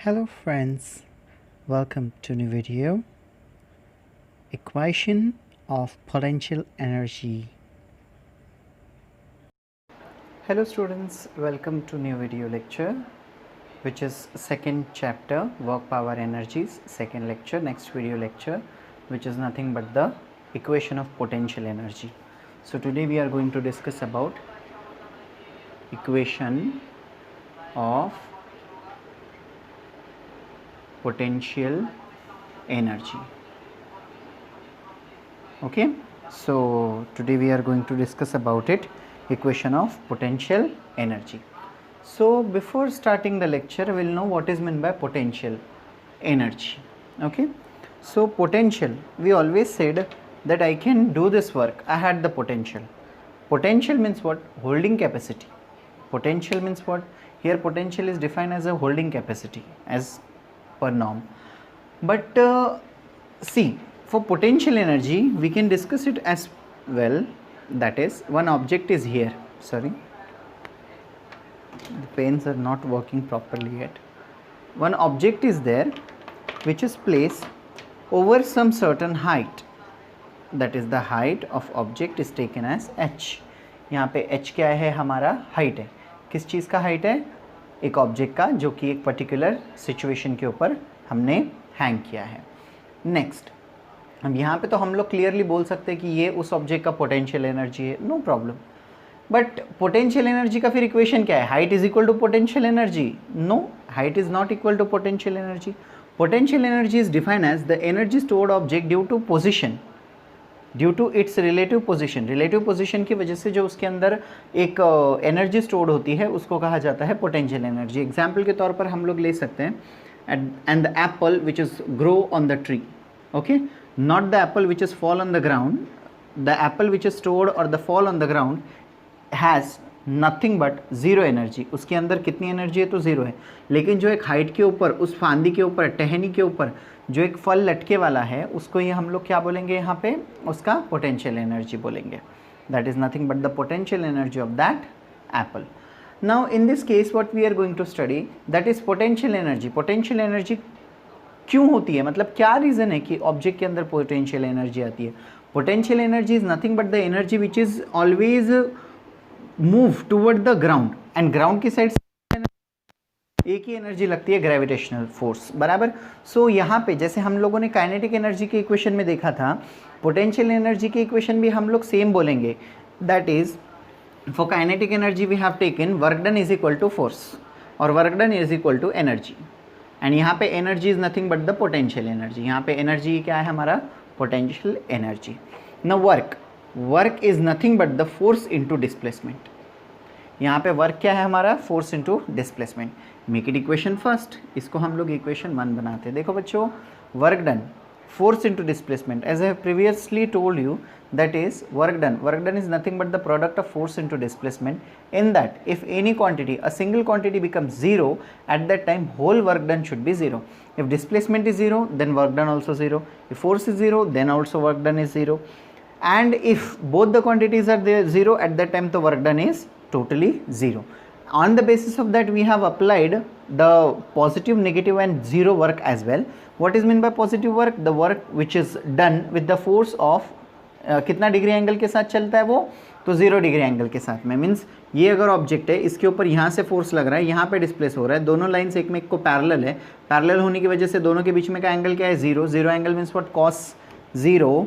Hello friends, welcome to new video. Equation of potential energy. Hello students, welcome to new video lecture which is second chapter work power energies, second lecture, next video lecture, which is nothing but the equation of potential energy. So today we are going to discuss about equation of potential energy. Okay, so today we are going to discuss about it, equation of potential energy. So before starting the lecture, we will know what is meant by potential energy. Okay, so potential, we always said that I can do this work, I had the potential. Potential means what? Holding capacity. Potential means what? Here potential is defined as a holding capacity as per norm. But see, for potential energy we can discuss it as well. That is, one object is here, sorry, the pens are not working properly yet. One object is there which is placed over some certain height, that is the height of object is taken as h. यहाँ पे h क्या है? हमारा height है. किस चीज़ का height है? एक ऑब्जेक्ट का, जो कि एक पर्टिकुलर सिचुएशन के ऊपर हमने हैंग किया है. नेक्स्ट, अब यहाँ पे तो हम लोग क्लियरली बोल सकते हैं कि ये उस ऑब्जेक्ट का पोटेंशियल एनर्जी है, no problem. But potential energy का फिर इक्वेशन क्या है? Height is equal to potential energy? No, height is not equal to potential energy. Potential energy is defined as the energy stored object due to position, due to its relative position. Relative position की वजह से जो उसके अंदर एक energy stored होती है उसको कहा जाता है पोटेंशियल एनर्जी. एग्जाम्पल के तौर पर हम लोग ले सकते हैं and the apple which is grow on the tree. Okay, not the apple which is fall on the ground. The apple which is stored और the fall on the ground has nothing but zero energy. उसके अंदर कितनी energy है? तो zero है. लेकिन जो एक हाइट के ऊपर, उस फांदी के ऊपर, टहनी के ऊपर जो एक फल लटके वाला है, उसको ये हम लोग क्या बोलेंगे? यहाँ पे उसका पोटेंशियल एनर्जी बोलेंगे. That is nothing but the potential energy of that apple. Now in this case what we are going to study, that is potential energy. Potential energy क्यों होती है, मतलब क्या रीज़न है कि ऑब्जेक्ट के अंदर पोटेंशियल एनर्जी आती है? Potential energy is nothing but the energy which is always move toward the ground, and ground की साइड एक ही एनर्जी लगती है, ग्रेविटेशनल फोर्स, बराबर. सो यहाँ पे जैसे हम लोगों ने काइनेटिक एनर्जी के इक्वेशन में देखा था, पोटेंशियल एनर्जी के इक्वेशन भी हम लोग सेम बोलेंगे. That is, for kinetic energy we have taken work done is equal to force और work done is equal to energy. And यहाँ पे energy is nothing but the potential energy. यहाँ पे एनर्जी क्या है? हमारा potential energy. Now work is nothing but the force into displacement. यहाँ पे वर्क क्या है? हमारा force into displacement. Make it equation first, इसको हम लोग इक्वेशन 1 बनाते हैं. देखो बच्चों, work done, force into displacement, as I have previously told you, that is work done is nothing but the product of force into displacement. In that if any quantity, a single quantity becomes zero, at that time whole work done should be zero. If displacement is zero, then work done also zero. If force is zero, then also work done is zero. And if both the quantities are there zero, at that time the work done is totally zero. On the basis of that we have applied the positive, negative and zero work as well. What is meant by positive work? The work which is done with the force of कितना degree angle के साथ चलता है वो? तो 0 degree angle के साथ में. मीन्स ये अगर ऑब्जेक्ट है, इसके ऊपर यहाँ से फोर्स लग रहा है, यहाँ पे डिस्प्लेस हो रहा है, दोनों लाइन्स एक में एक को पैरेलल है. पैरेलल होने की वजह से दोनों के बीच में का एंगल क्या है? 0. 0 angle means what? cos 0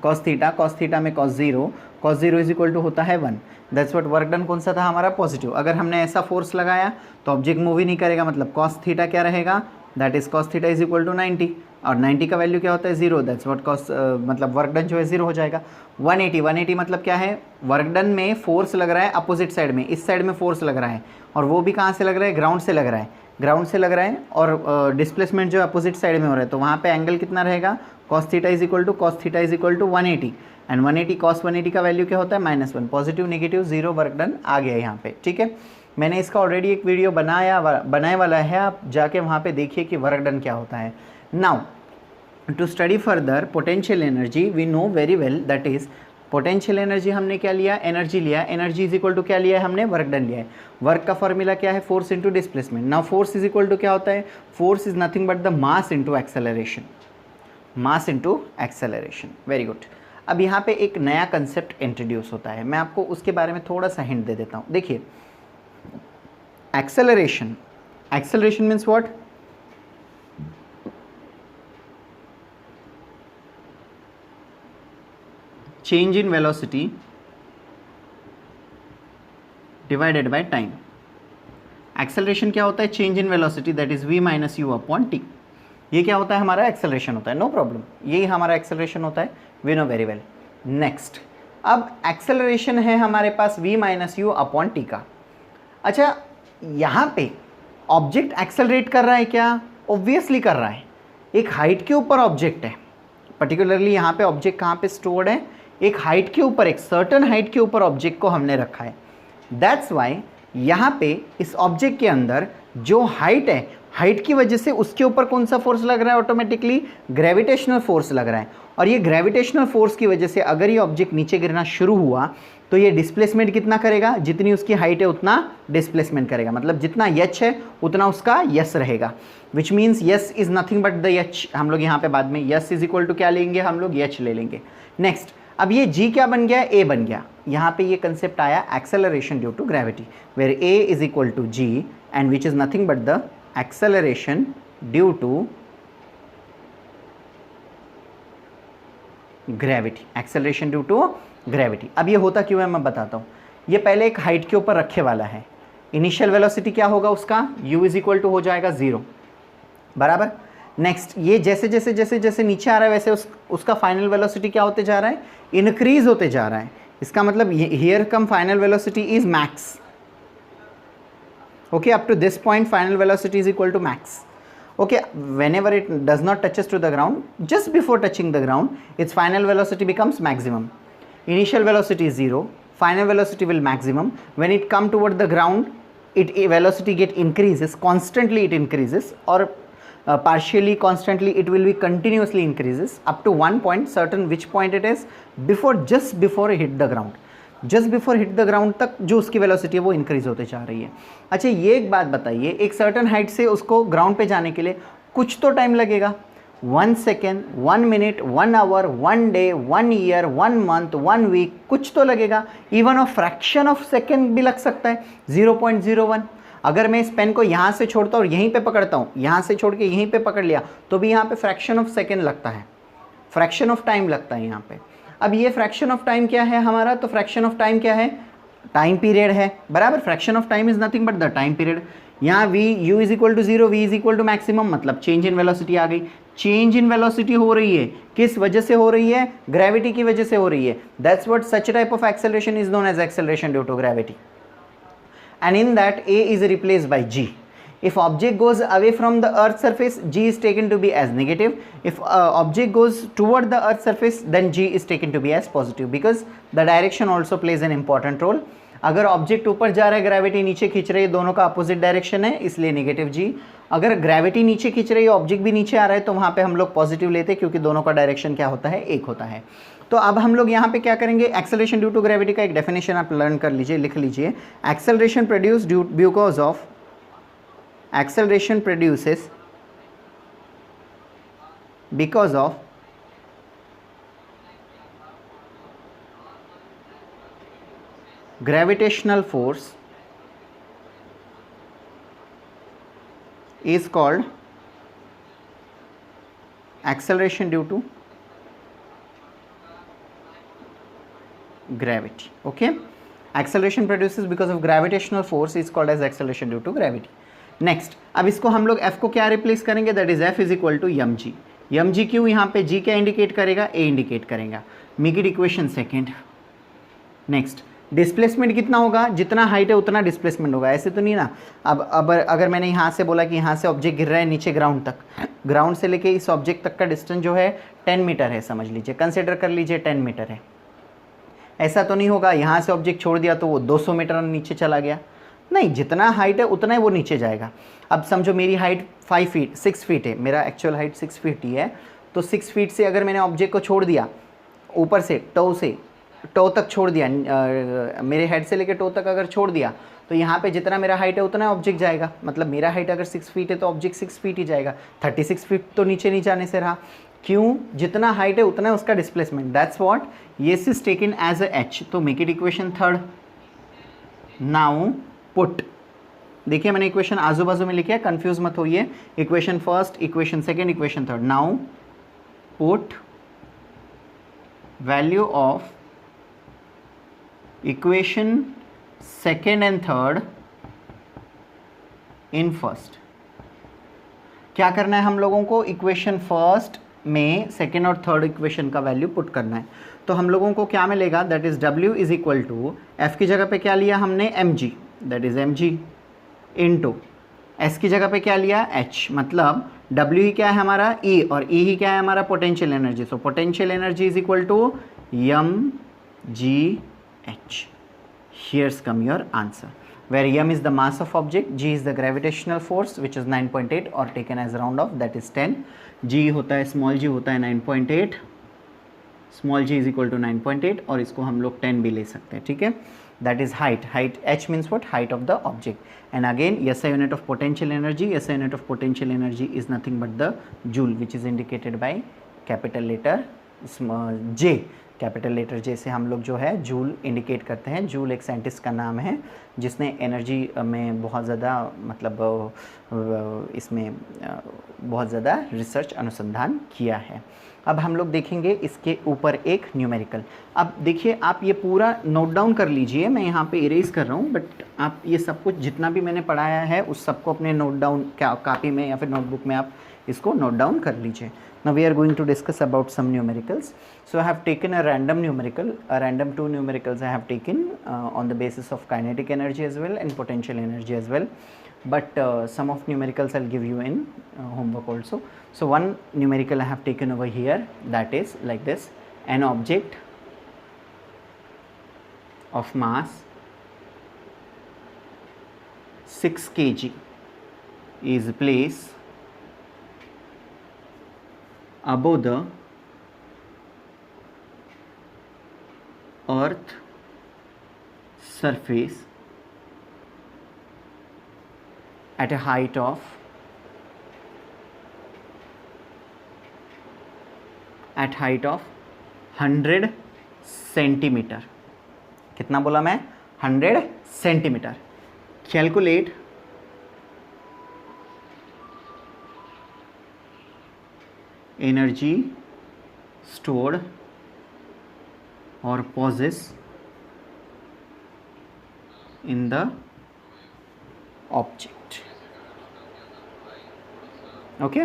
cos theta में cos 0 इज इक्वल टू होता है 1. दैट्स व्हाट वर्क डन कौन सा था? हमारा पॉजिटिव. अगर हमने ऐसा फोर्स लगाया तो ऑब्जेक्ट मूव ही नहीं करेगा, मतलब cos थीटा क्या रहेगा? That is cos theta is equal to 90, और 90 का वैल्यू क्या होता है? 0. दैट्स व्हाट cos मतलब वर्क डन जो है 0 हो जाएगा. 180 मतलब क्या है? वर्क डन में फोर्स लग रहा है अपोजिट साइड में, इस साइड में फोर्स लग रहा है, और वो भी कहाँ से लग रहा है? ग्राउंड से लग रहा है. ग्राउंड से लग रहा है और डिस्प्लेसमेंट जो अपोजिट साइड में हो रहा है, तो वहाँ पे एंगल कितना रहेगा? cos theta is equal to 180, and 180 cos 180 का वैल्यू क्या होता है? -1. पॉजिटिव, नेगेटिव, 0 वर्क डन आ गया यहाँ पे. ठीक है, मैंने इसका ऑलरेडी एक वीडियो बनाने वाला है, आप जाके वहाँ पे देखिए कि वर्क डन क्या होता है. Now to study further potential energy, we know very well that is potential energy हमने क्या लिया, एनर्जी लिया, एनर्जी इज इक्वल टू क्या लिया है हमने, वर्क डन लिया है। वर्क का फॉर्मूला क्या है, force into displacement. Now force is equal to क्या होता है, force is nothing but the mass into acceleration, mass into acceleration. Very good. अब यहाँ पे एक नया कंसेप्ट इंट्रोड्यूस होता है, मैं आपको उसके बारे में थोड़ा सा हिंट दे देता हूँ। देखिए acceleration, acceleration means what, change in velocity divided by time। Acceleration क्या होता है, change in velocity that is v minus u upon T. ये क्या होता है, हमारा एक्सेलरेशन होता है, नो प्रॉब्लम, यही हमारा एक्सेलरेशन होता है, we know very well. Next, अब एक्सेलरेशन है हमारे पास v minus u upon t का। अच्छा, यहाँ पे ऑब्जेक्ट एक्सेलरेट कर रहा है क्या, ऑब्वियसली कर रहा है, एक हाइट के ऊपर ऑब्जेक्ट है, पर्टिकुलरली यहाँ पे ऑब्जेक्ट कहाँ पे स्टोर्ड है, एक हाइट के ऊपर, एक सर्टन हाइट के ऊपर ऑब्जेक्ट को हमने रखा है। दैट्स वाई यहाँ पे इस ऑब्जेक्ट के अंदर जो हाइट है, हाइट की वजह से उसके ऊपर कौन सा फोर्स लग रहा है, ऑटोमेटिकली ग्रेविटेशनल फोर्स लग रहा है। और ये ग्रेविटेशनल फोर्स की वजह से अगर ये ऑब्जेक्ट नीचे गिरना शुरू हुआ तो ये डिस्प्लेसमेंट कितना करेगा, जितनी उसकी हाइट है उतना डिस्प्लेसमेंट करेगा, मतलब जितना यच है उतना उसका यस रहेगा, which means S is nothing but the h. हम लोग यहाँ पे बाद में यस इज इक्वल टू क्या लेंगे, हम लोग यच ले लेंगे। नेक्स्ट, अब ये g क्या बन गया, a बन गया। यहाँ पे ये कंसेप्ट आया acceleration due to gravity, where a is equal to g and which is nothing but the acceleration due to gravity, acceleration due to gravity. अब ये होता क्यों है मैं बताता हूँ। ये पहले एक हाइट के ऊपर रखे वाला है, इनिशियल वेलोसिटी क्या होगा उसका, u इज इक्वल टू हो जाएगा 0, बराबर। नेक्स्ट, ये जैसे जैसे जैसे जैसे नीचे आ रहा है वैसे उसका फाइनल वेलोसिटी क्या होते जा रहा है, इंक्रीज होते जा रहा है। इसका मतलब here come final velocity is max, okay, up to this point final velocity is equal to max, okay, whenever it does not touches to the ground, just before touching the ground its final velocity becomes maximum, initial velocity is 0, final velocity will maximum, when it come toward the ground it velocity get increases, constantly it increases, or partially constantly it will be continuously increases up to one point, certain which point it is, before just before it hit the ground, just before hit the ground तक जो उसकी velocity है वो increase होते जा रही है। अच्छा, ये एक बात बताइए, एक सर्टन हाइट से उसको ग्राउंड पे जाने के लिए कुछ तो टाइम लगेगा, 1 second, 1 minute, 1 hour, 1 day, 1 year, 1 month, 1 week, कुछ तो लगेगा। Even a fraction of second भी लग सकता है, 0.01। अगर मैं इस पेन को यहाँ से छोड़ता हूँ और यहीं पे पकड़ता हूँ, यहाँ से छोड़ के यहीं पे पकड़ लिया, तो भी यहाँ पे फ्रैक्शन ऑफ सेकेंड लगता है, फ्रैक्शन ऑफ टाइम लगता है यहाँ पे। अब ये फ्रैक्शन ऑफ टाइम क्या है हमारा, तो फ्रैक्शन ऑफ टाइम क्या है, टाइम पीरियड है, बराबर। Fraction of time is nothing but the time period. यहाँ v u is equal to 0, v is equal to maximum, मतलब चेंज इन वेलोसिटी आ गई। चेंज इन वेलोसिटी हो रही है, किस वजह से हो रही है, ग्रेविटी की वजह से हो रही है। That's what such type of acceleration is known as acceleration due to gravity, and in that a is replaced by g। If object goes away from the earth surface, g is taken to be as negative. If object goes toward the earth surface, then g is taken to be as positive, because the direction also plays an important role. अगर object ऊपर जा रहा है, gravity नीचे खींच रही है, दोनों का अपोजिट डायरेक्शन है, इसलिए नेगेटिव g। अगर ग्रेविटी नीचे खींच रही है, ऑब्जेक्ट भी नीचे आ रहा है, तो वहाँ पे हम लोग पॉजिटिव लेते हैं, क्योंकि दोनों का डायरेक्शन क्या होता है, एक होता है। तो अब हम लोग यहाँ पे क्या करेंगे, एक्सेलरेशन ड्यू टू ग्रेविटी का एक डेफिनेशन आप लर्न कर लीजिए, लिख लीजिए। Acceleration produce due because of, acceleration produces because of gravitational force is called acceleration due to gravity. Okay, acceleration produces because of gravitational force is called as acceleration due to gravity. Next, अब इसको हम लोग f को क्या replace करेंगे, that is f is equal to m g. M g क्यों, यहाँ पे g क्या इंडिकेट करेगा, a इंडिकेट करेगा। Make it equation second. Next, displacement कितना होगा, जितना हाइट है उतना डिस्प्लेसमेंट होगा, ऐसे तो नहीं ना। अब अगर मैंने यहाँ से बोला कि यहाँ से ऑब्जेक्ट गिर रहा है नीचे ग्राउंड तक, ग्राउंड से लेके इस ऑब्जेक्ट तक का डिस्टेंस जो है 10 मीटर है, समझ लीजिए, कंसिडर कर लीजिए 10 मीटर है। ऐसा तो नहीं होगा यहाँ से ऑब्जेक्ट छोड़ दिया तो वो 200 मीटर नीचे चला गया, नहीं, जितना हाइट है उतना ही वो नीचे जाएगा। अब समझो मेरी हाइट 6 फीट है, मेरा एक्चुअल हाइट 6 फीट ही है, तो 6 फीट से अगर मैंने ऑब्जेक्ट को छोड़ दिया ऊपर से, टो तक छोड़ दिया, मेरे हेड से लेकर टो तक अगर छोड़ दिया तो यहाँ पे जितना मेरा हाइट है उतना ऑब्जेक्ट जाएगा, मतलब मेरा हाइट अगर 6 फीट है तो ऑब्जेक्ट 6 फीट ही जाएगा, 36 फीट तो नीचे नहीं जाने से रहा। क्यों? जितना हाइट है उतना उसका displacement, that's what yes is taken as a H. तो make it equation third. Now put, देखिए मैंने इक्वेशन आजू बाजू में लिखा है, कंफ्यूज मत होइए, equation first, equation second, equation third. Now put value of equation second and third in first. क्या करना है हम लोगों को? इक्वेशन फर्स्ट में सेकेंड और थर्ड इक्वेशन का वैल्यू पुट करना है। तो हम लोगों को क्या मिलेगा? That is W is equal to, f की जगह पे क्या लिया हमने? mg, that is mg into s की जगह पे क्या लिया? h, मतलब W ही क्या है हमारा? E, और E ही क्या है हमारा? Potential energy. So potential energy is equal to mgh। Here's come your answer, where m is the mass of object, g is the gravitational force which is 9.8 or taken as round off that is 10, g होता है small g होता है 9.8, small g is equal to 9.8 और इसको हम लोग 10 भी ले सकते हैं, ठीक है। that is height, h means what? Height of the object, and again SI unit of potential energy, SI unit of potential energy is nothing but the joule which is indicated by capital letter J। Capital letter J से हम लोग जो है joule indicate करते हैं। Joule एक scientist का नाम है जिसने एनर्जी में बहुत ज़्यादा मतलब इसमें बहुत ज़्यादा रिसर्च अनुसंधान किया है। अब हम लोग देखेंगे इसके ऊपर एक न्यूमेरिकल। अब देखिए आप ये पूरा नोट डाउन कर लीजिए, मैं यहाँ पे इरेज कर रहा हूँ, बट आप ये सब कुछ जितना भी मैंने पढ़ाया है उस सबको अपने नोट डाउन कॉपी में या फिर नोटबुक में आप इसको नोट डाउन कर लीजिए। Now we are going to discuss about some numericals. So I have taken a random numerical, a random two numericals I have taken on the basis of kinetic energy as well and potential energy as well. But some of numericals I'll give you in homework also. So one numerical I have taken over here, that is like this: an object of mass 6 kg is placed above the earth surface at a height of 100 centimetre. कितना बोला मैं? 100 centimetre. Calculate energy stored or possess in the object। Okay,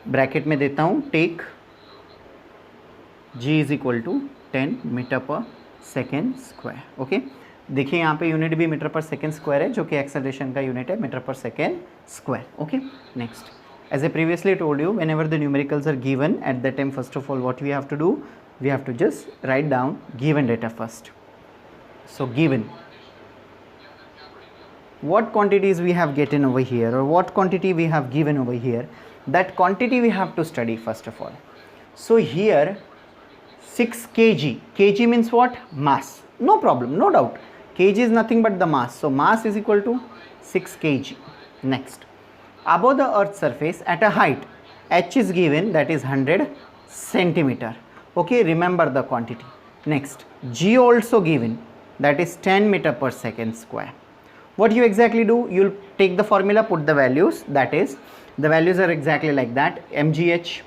bracket में देता हूँ take g is equal to 10 metre per second square. Okay, देखिए यहाँ पे unit भी मीटर पर सेकेंड स्क्वायर है जो कि एक्सेलरेशन का यूनिट है metre per second square. Okay, next, as I previously told you, whenever the numericals are given at that time, first of all what we have to do, we have to just write down given data first. So given, what quantities we have gotten over here or what quantity we have given over here, that quantity we have to study first of all. So here 6 kg, kg means what? Mass, no problem, no doubt, kg is nothing but the mass, so mass is equal to 6 kg. Next, above the earth surface at a height, h is given, that is 100 centimeter. Okay, remember the quantity. Next, g also given, that is 10 meter per second square. What you exactly do, you'll take the formula, put the values, that is the values are exactly like that. mgh,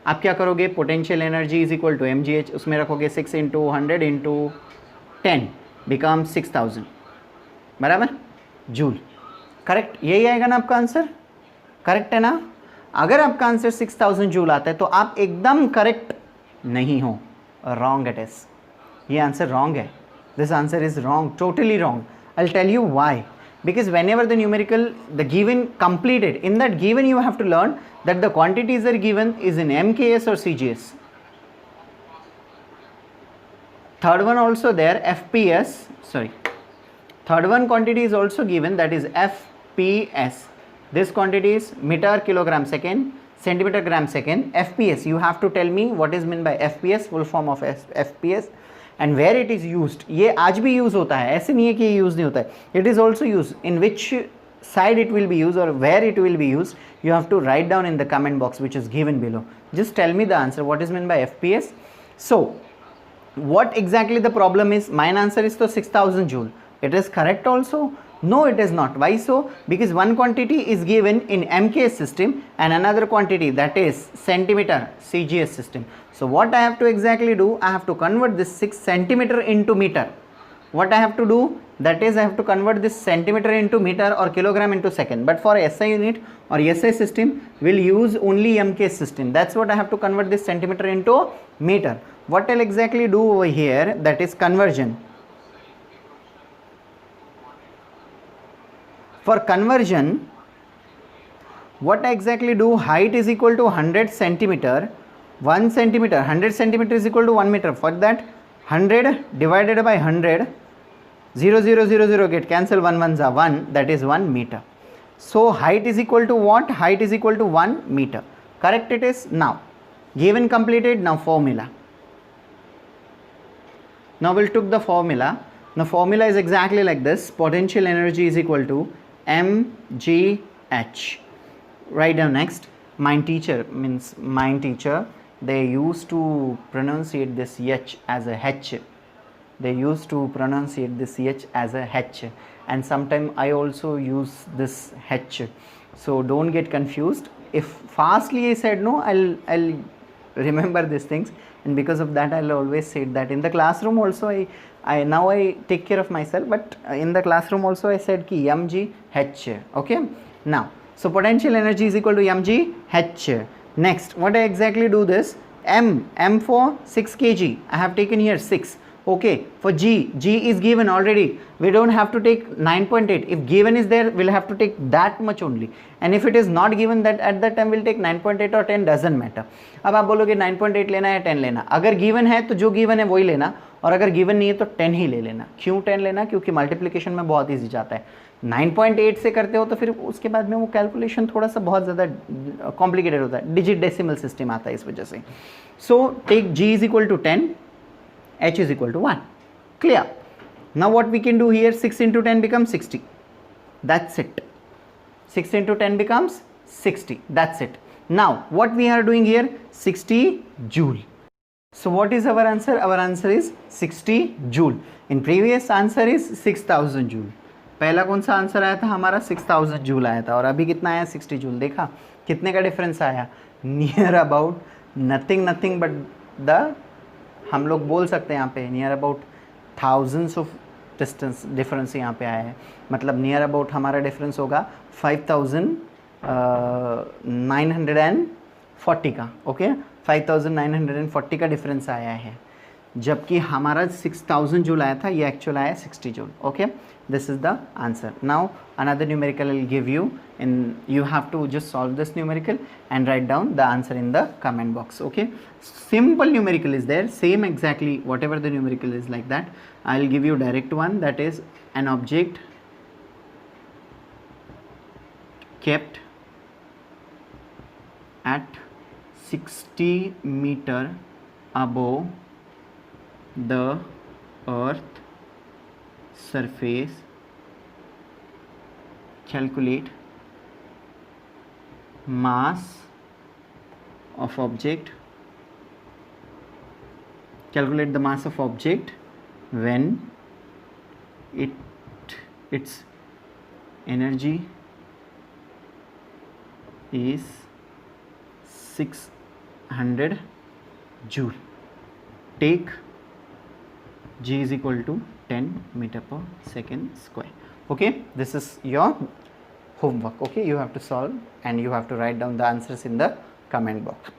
आप क्या करोगे? Potential energy is equal to mgh, उसमें रखोगे 6 into 100 into 10 become 6000, बराबर, joule. Correct, यही आएगा ना आपका आंसर? करेक्ट है ना? अगर आपका आंसर 6000 जूल आता है तो आप एकदम करेक्ट नहीं हो, रॉन्ग इट इज। ये आंसर रॉन्ग है, this answer is wrong, totally wrong. I will tell you why. Because whenever the numerical, the given completed, in that given you have to learn that the quantities are given is in MKS or CGS. Third one also there, FPS, sorry. Third one quantity is also given, that is FPS. This quantity is meter kilogram second, centimeter gram second. FPS, you have to tell me what is meant by FPS, full form of FPS. And where it is used, ये आज भी use होता है, ऐसे नहीं है कि ये यूज़ नहीं होता है, it is also use, in which side it will be used or where it will be used, you have to write down in the comment box which is given below. Just tell me the answer, what is meant by FPS. So what exactly the problem is? Mine answer is to 6000 joule. It is correct also? No, it is not. Why so? Because one quantity is given in MKS system and another quantity, that is centimeter, CGS system. So what I have to exactly do, I have to convert this 6 centimeter into meter. What I have to do, that is I have to convert this centimeter into meter or kilogram into second. But for SI unit or SI system, will use only MKS system. That's what I have to convert this centimeter into meter. What I'll exactly do over here, that is conversion. For conversion, what I exactly do, height is equal to 100 centimeter, 1 centimeter, 100 centimeter is equal to 1 meter. For that, 100 divided by 100, 0 0 0 0 get cancel, 1 1s are 1, that is 1 meter. So height is equal to what? Height is equal to 1 meter. Correct it is. Now given completed, now formula. Now we'll took the formula. Now formula is exactly like this, potential energy is equal to mgh. Write down next. Mine teacher, they used to pronunciate this h as a h. They used to pronunciate this h as a h, and sometimes I also use this h. So don't get confused. If fastly I said no, I'll remember these things, and because of that I'll always say that. In the classroom also I now I take care of myself, but in the classroom also I said ki mgh. Okay, now so potential energy is equal to mgh. Next, what I exactly do this, m for 6 kg, I have taken here 6. Okay, for G is given already, we don't have to take 9.8. If given is there, we'll have to take that much only, and if it is not given, that at that time we'll take 9.8 or 10, doesn't matter. अब आप बोलोगे 9.8 लेना है 10 लेना, अगर given है तो जो given है वही लेना, और अगर given नहीं है तो 10 ही ले लेना. क्यों 10 लेना? क्योंकि मल्टीप्लिकेशन में बहुत ईजी जाता है. 9.8 से करते हो तो फिर उसके बाद में वो कैलकुलेशन थोड़ा सा बहुत ज़्यादा कॉम्प्लिकेटेड होता है, डिजिट डेसिमल सिस्टम आता है इस वजह से. So take G is equal to 10, h is equal to 1. Clear? Now what we can do here, 6 into 10 becomes 60. That's it. 6 into 10 becomes 60. That's it. Now what we are doing here, 60 joule. So what is our answer? Our answer is 60 joule. In previous answer is 6000 joule. पहला कौन सा answer आया था हमारा? 6000 joule आया था, और अभी कितना आया? 60 जूल. देखा कितने का डिफरेंस आया? Near about nothing but the, हम लोग बोल सकते हैं यहाँ पे near about thousands of difference यहाँ पे आया है. मतलब नियर अबाउट हमारा डिफरेंस होगा 5940 का. ओके, 5940 का डिफरेंस आया है, जबकि हमारा 6000 जूल आया था, ये एक्चुअल आया 60 joule. Okay, this is the answer. Now another numerical I will give you, and you have to just solve this numerical and write down the answer in the comment box. Okay, simple numerical is there, same exactly whatever the numerical is like that. I will give you direct one, that is an object kept at 60 meter above the earth surface, calculate mass of object, calculate the mass of object when its energy is 600 joule. Take G is equal to 10 meter per second square. Okay, this is your homework. Okay, you have to solve and you have to write down the answers in the comment box.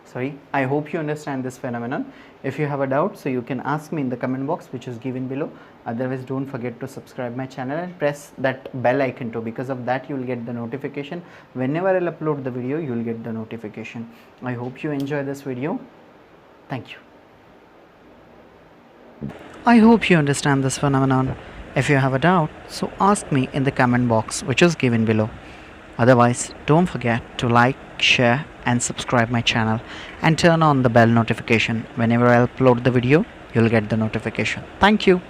Sorry, I hope you understand this phenomenon. If you have a doubt, so you can ask me in the comment box which is given below. Otherwise, don't forget to subscribe my channel and press that bell icon too, because of that you will get the notification. Whenever I'll upload the video, you will get the notification. I hope you enjoy this video. Thank you. I hope you understand this phenomenon. If you have a doubt, so ask me in the comment box which is given below. Otherwise, don't forget to like, share and subscribe my channel and turn on the bell notification. Whenever I upload the video, you'll get the notification. Thank you.